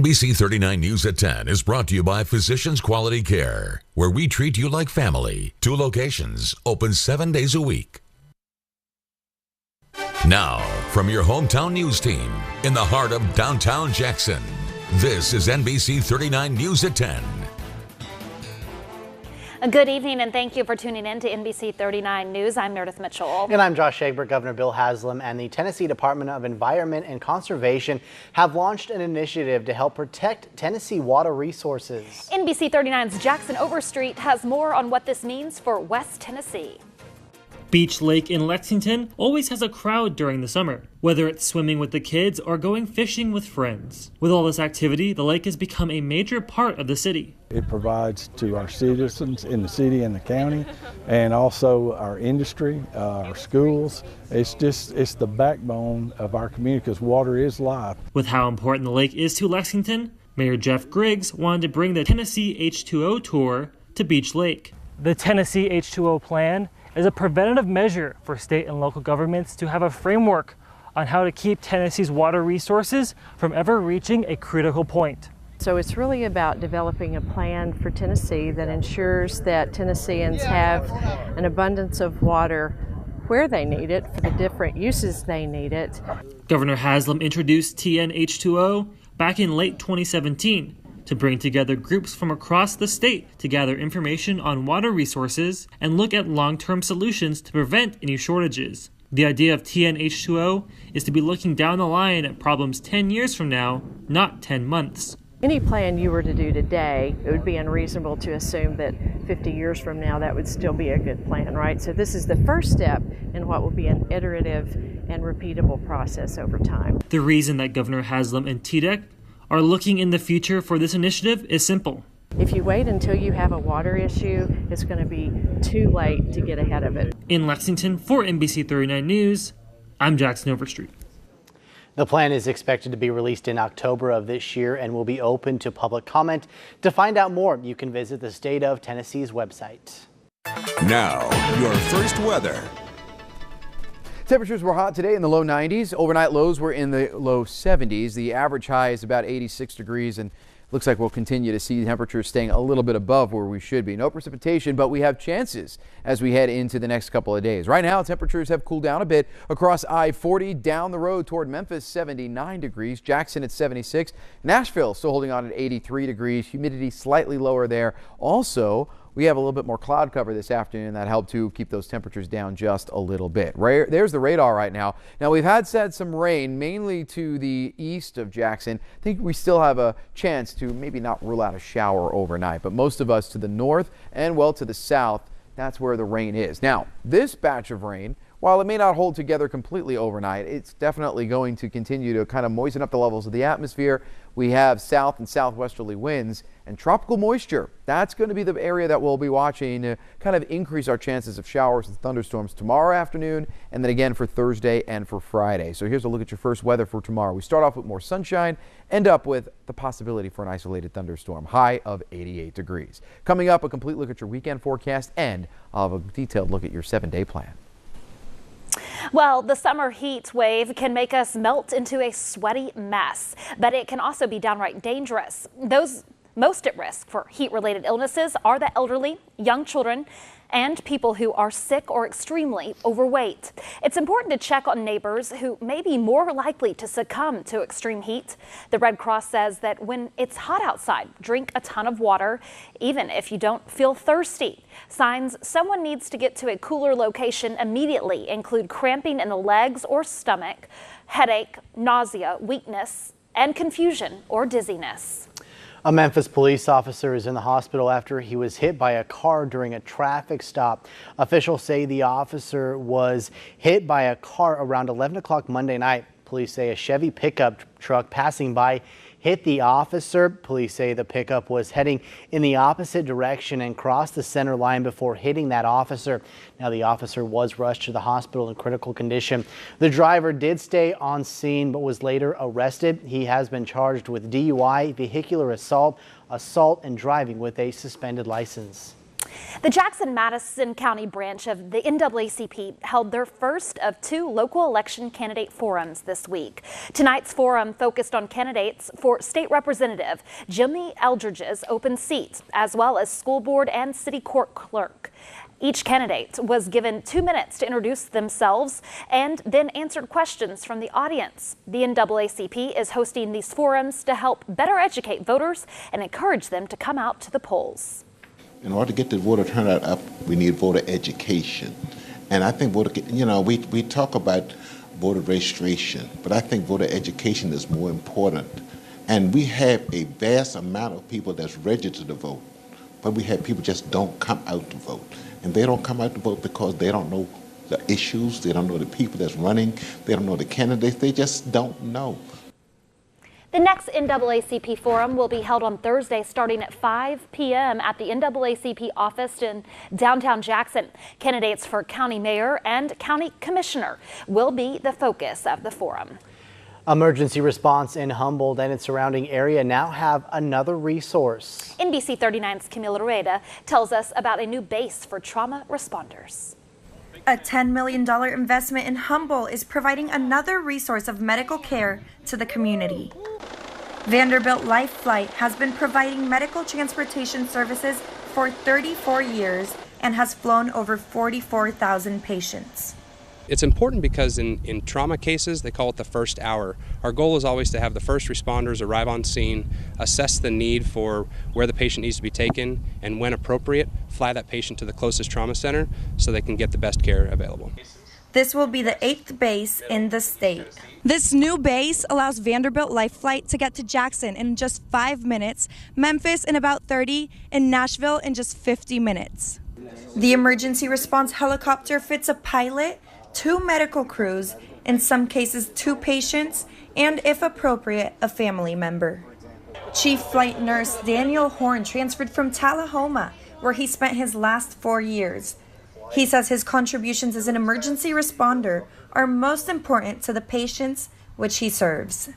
NBC 39 News at 10 is brought to you by Physicians Quality Care, where we treat you like family. 2 locations, open 7 days a week. Now, from your hometown news team in the heart of downtown Jackson, this is NBC 39 News at 10. Good evening and thank you for tuning in to NBC 39 News. I'm Meredith Mitchell. And I'm Josh Egbert. Governor Bill Haslam and the Tennessee Department of Environment and Conservation have launched an initiative to help protect Tennessee water resources. NBC 39's Jackson Overstreet has more on what this means for West Tennessee. Beech Lake in Lexington always has a crowd during the summer, whether it's swimming with the kids or going fishing with friends. With all this activity, the lake has become a major part of the city. It provides to our citizens in the city and the county, and also our industry, our schools. It's the backbone of our community because water is life. With how important the lake is to Lexington, Mayor Jeff Griggs wanted to bring the Tennessee H2O tour to Beech Lake. The Tennessee H2O plan is a preventative measure for state and local governments to have a framework on how to keep Tennessee's water resources from ever reaching a critical point. So it's really about developing a plan for Tennessee that ensures that Tennesseans have an abundance of water where they need it for the different uses they need it. Governor Haslam introduced TN H2O back in late 2017 to bring together groups from across the state to gather information on water resources and look at long-term solutions to prevent any shortages. The idea of TN H2O is to be looking down the line at problems 10 years from now, not 10 months. Any plan you were to do today, it would be unreasonable to assume that 50 years from now that would still be a good plan, right? So this is the first step in what will be an iterative and repeatable process over time. The reason that Governor Haslam and TDEC are looking in the future for this initiative is simple. If you wait until you have a water issue, it's going to be too late to get ahead of it. In Lexington, for NBC 39 News, I'm Jackson Overstreet. The plan is expected to be released in October of this year and will be open to public comment. To find out more, you can visit the State of Tennessee's website. Now, your first weather. Temperatures were hot today in the low 90s. Overnight lows were in the low 70s. The average high is about 86 degrees, and looks like we'll continue to see temperatures staying a little bit above where we should be. No precipitation, but we have chances as we head into the next couple of days. Right now, temperatures have cooled down a bit across I-40 down the road toward Memphis, 79 degrees. Jackson at 76. Nashville still holding on at 83 degrees. Humidity slightly lower there. Also, we have a little bit more cloud cover this afternoon that helped to keep those temperatures down just a little bit. There's the radar right now. Now we've had some rain mainly to the east of Jackson. I think we still have a chance to maybe not rule out a shower overnight, but most of us to the north and well to the south, that's where the rain is. Now this batch of rain, while it may not hold together completely overnight, it's definitely going to continue to kind of moisten up the levels of the atmosphere. We have south and southwesterly winds and tropical moisture. That's going to be the area that we'll be watching to kind of increase our chances of showers and thunderstorms tomorrow afternoon and then again for Thursday and for Friday. So here's a look at your first weather for tomorrow. We start off with more sunshine, end up with the possibility for an isolated thunderstorm, high of 88 degrees. Coming up, a complete look at your weekend forecast and I'll have a detailed look at your 7-day plan. Well, the summer heat wave can make us melt into a sweaty mess, but it can also be downright dangerous. Those most at risk for heat-related illnesses are the elderly, young children, and people who are sick or extremely overweight. It's important to check on neighbors who may be more likely to succumb to extreme heat. The Red Cross says that when it's hot outside, drink a ton of water, even if you don't feel thirsty. Signs someone needs to get to a cooler location immediately include cramping in the legs or stomach, headache, nausea, weakness, and confusion or dizziness. A Memphis police officer is in the hospital after he was hit by a car during a traffic stop. Officials say the officer was hit by a car around 11 o'clock Monday night. Police say a Chevy pickup truck passing by hit the officer. Police say the pickup was heading in the opposite direction and crossed the center line before hitting that officer. Now the officer was rushed to the hospital in critical condition. The driver did stay on scene but was later arrested. He has been charged with DUI, vehicular assault, and driving with a suspended license. The Jackson-Madison County branch of the NAACP held their first of 2 local election candidate forums this week. Tonight's forum focused on candidates for state representative Jimmy Eldridge's open seat, as well as school board and city court clerk. Each candidate was given 2 minutes to introduce themselves and then answered questions from the audience. The NAACP is hosting these forums to help better educate voters and encourage them to come out to the polls. In order to get the voter turnout up, we need voter education. And I think we talk about voter registration, but I think voter education is more important. And we have a vast amount of people that's registered to vote, but we have people just don't come out to vote. And they don't come out to vote because they don't know the issues, they don't know the people that's running, they don't know the candidates, they just don't know. The next NAACP forum will be held on Thursday starting at 5 p.m. at the NAACP office in downtown Jackson. Candidates for county mayor and county commissioner will be the focus of the forum. Emergency response in Humboldt and its surrounding area now have another resource. NBC 39's Camila Rueda tells us about a new base for trauma responders. A $10 million investment in Humboldt is providing another resource of medical care to the community. Vanderbilt Life-flight has been providing medical transportation services for 34 years and has flown over 44,000 patients. It's important because in trauma cases, they call it the first hour. Our goal is always to have the first responders arrive on scene, assess the need for where the patient needs to be taken, and when appropriate, fly that patient to the closest trauma center so they can get the best care available. This will be the 8th base in the state. This new base allows Vanderbilt Life-flight to get to Jackson in just 5 minutes, Memphis in about 30, and Nashville in just 50 minutes. The emergency response helicopter fits a pilot, 2 medical crews, in some cases 2 patients, and if appropriate, a family member. Chief Flight Nurse Daniel Horn transferred from Tullahoma, where he spent his last 4 years. He says his contributions as an emergency responder are most important to the patients which he serves.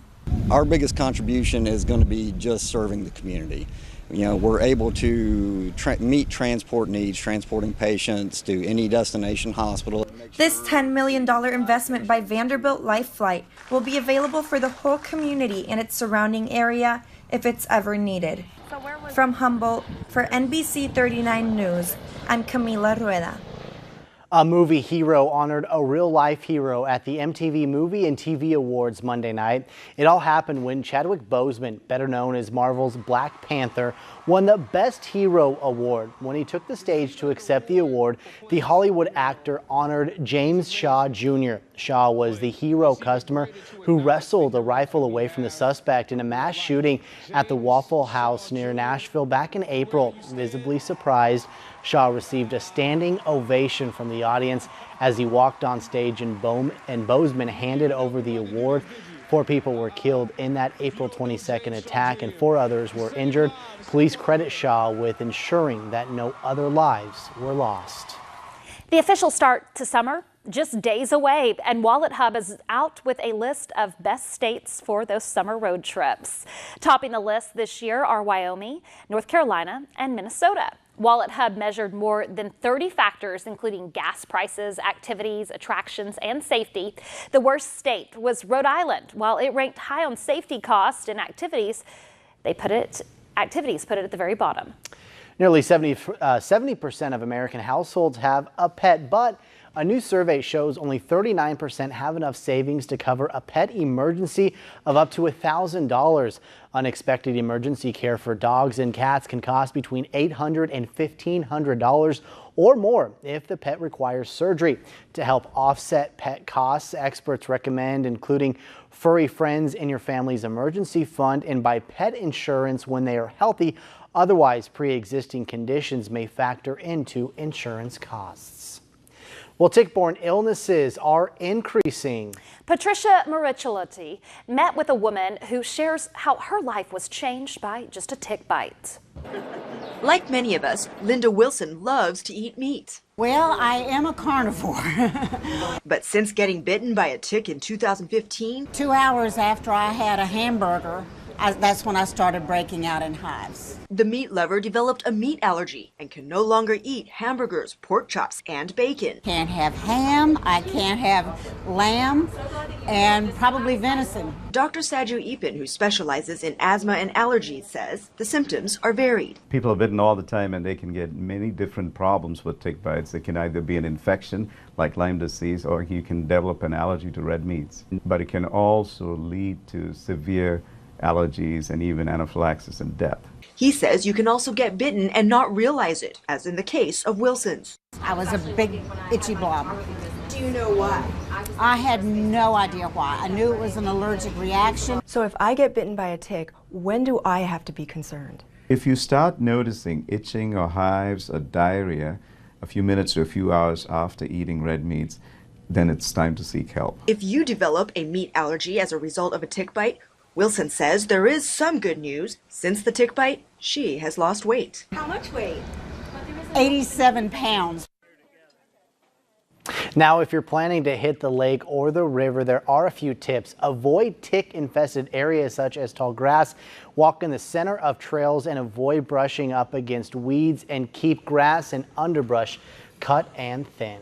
Our biggest contribution is going to be just serving the community. We're able to meet transport needs, transporting patients to any destination hospital. This $10 million investment by Vanderbilt Life-flight will be available for the whole community and its surrounding area if it's ever needed. From Humboldt, for NBC 39 News, I'm Camila Rueda. A movie hero honored a real-life hero at the MTV Movie and TV Awards Monday night. It all happened when Chadwick Boseman, better known as Marvel's Black Panther, won the Best Hero Award. When he took the stage to accept the award, the Hollywood actor honored James Shaw Jr. Shaw was the hero customer who wrestled a rifle away from the suspect in a mass shooting at the Waffle House near Nashville back in April. Visibly surprised, Shaw received a standing ovation from the audience as he walked on stage, and Boseman handed over the award. 4 people were killed in that April 22nd attack and 4 others were injured. Police credit Shaw with ensuring that no other lives were lost. The official start to summer just days away, and WalletHub is out with a list of best states for those summer road trips. Topping the list this year are Wyoming, North Carolina, and Minnesota. WalletHub measured more than 30 factors, including gas prices, activities, attractions, and safety. The worst state was Rhode Island. While it ranked high on safety costs and activities, activities put it at the very bottom. Nearly 70% of American households have a pet, but a new survey shows only 39% have enough savings to cover a pet emergency of up to $1,000. Unexpected emergency care for dogs and cats can cost between $800 and $1,500 or more if the pet requires surgery. To help offset pet costs, experts recommend including furry friends in your family's emergency fund and buy pet insurance when they are healthy. Otherwise, pre-existing conditions may factor into insurance costs. Well, tick-borne illnesses are increasing. Patricia Marichilotti met with a woman who shares how her life was changed by just a tick bite. Like many of us, Linda Wilson loves to eat meat. Well, I am a carnivore. But since getting bitten by a tick in 2015, 2 hours after I had a hamburger, That's when I started breaking out in hives. The meat lover developed a meat allergy and can no longer eat hamburgers, pork chops, and bacon. Can't have ham, I can't have lamb, and probably venison. Dr. Saju Ipin, who specializes in asthma and allergies, says the symptoms are varied. People are bitten all the time and they can get many different problems with tick bites. It can either be an infection like Lyme disease, or you can develop an allergy to red meats. But it can also lead to severe allergies and even anaphylaxis and death. He says you can also get bitten and not realize it, as in the case of Wilson's. I was a big itchy blob. Do you know why? I had no idea why. I knew it was an allergic reaction. So if I get bitten by a tick, when do I have to be concerned? If you start noticing itching or hives or diarrhea a few minutes to a few hours after eating red meats, then it's time to seek help. If you develop a meat allergy as a result of a tick bite, Wilson says there is some good news. Since the tick bite, she has lost weight. How much weight? 87 pounds. Now, if you're planning to hit the lake or the river, there are a few tips. Avoid tick-infested areas such as tall grass. Walk in the center of trails and avoid brushing up against weeds, and keep grass and underbrush cut and thin.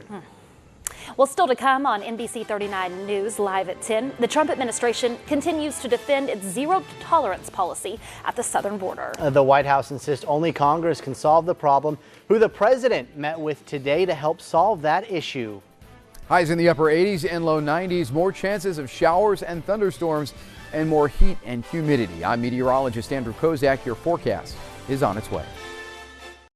Well, still to come on NBC 39 News Live at 10, the Trump administration continues to defend its zero-tolerance policy at the southern border. The White House insists only Congress can solve the problem, who the president met with today to help solve that issue. Highs in the upper 80s and low 90s, more chances of showers and thunderstorms, and more heat and humidity. I'm meteorologist Andrew Kozak. Your forecast is on its way.